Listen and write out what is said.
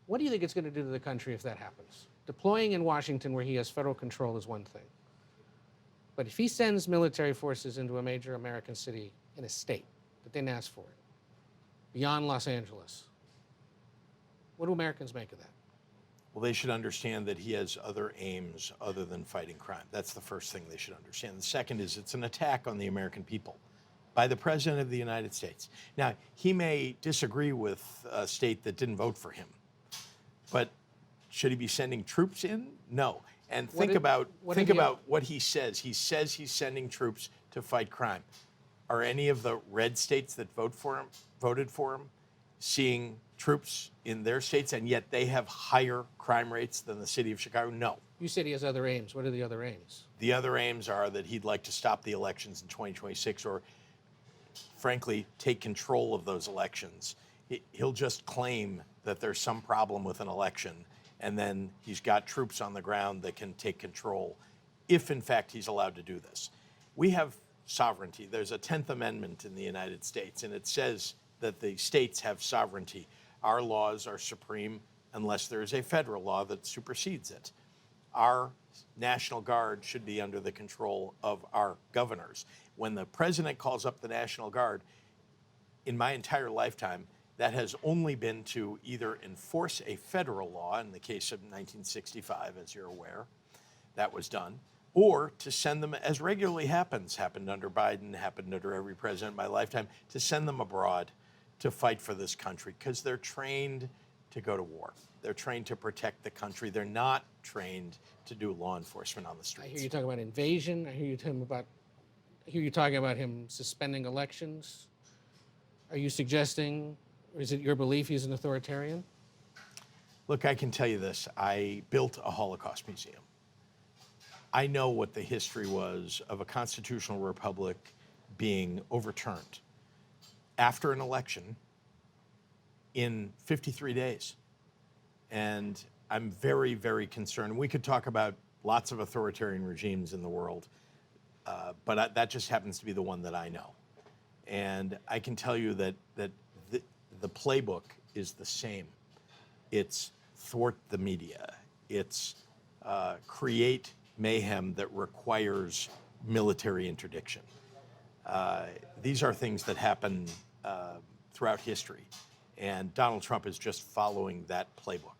What do you think it's going to do to the country if that happens? Deploying in Washington where he has federal control is one thing. But if he sends military forces into a major American city in a state that didn't ask for it, beyond Los Angeles, what do Americans make of that? Well, they should understand that he has other aims other than fighting crime. That's the first thing they should understand. The second is it's an attack on the American people by the President of the United States. Now, he may disagree with a state that didn't vote for him, but should he be sending troops in? No. And think about what he says. He says he's sending troops to fight crime. Are any of the red states that voted for him, seeing troops in their states, and yet they have higher crime rates than the city of Chicago? No. You said he has other aims. What are the other aims? The other aims are that he'd like to stop the elections in 2026, or frankly, take control of those elections. He'll just claim that there's some problem with an election, and then he's got troops on the ground that can take control, if in fact he's allowed to do this. We have sovereignty. There's a 10th Amendment in the United States, and it says that the states have sovereignty. Our laws are supreme unless there is a federal law that supersedes it. Our National Guard should be under the control of our governors. When the president calls up the National Guard, in my entire lifetime, that has only been to either enforce a federal law, in the case of 1965, as you're aware, that was done, or to send them, as regularly happened under Biden, happened under every president in my lifetime, to send them abroad to fight for this country, because they're trained to go to war. They're trained to protect the country. They're not trained to do law enforcement on the streets. I hear you talking about invasion. I hear you talking about him suspending elections. Are you suggesting, or is it your belief he's an authoritarian? Look, I can tell you this. I built a Holocaust museum. I know what the history was of a constitutional republic being overturned after an election in 53 days. And I'm very, very concerned. We could talk about lots of authoritarian regimes in the world, but that just happens to be the one that I know. And I can tell you that the playbook is the same. It's thwart the media. It's create mayhem that requires military interdiction. These are things that happen throughout history. And Donald Trump is just following that playbook.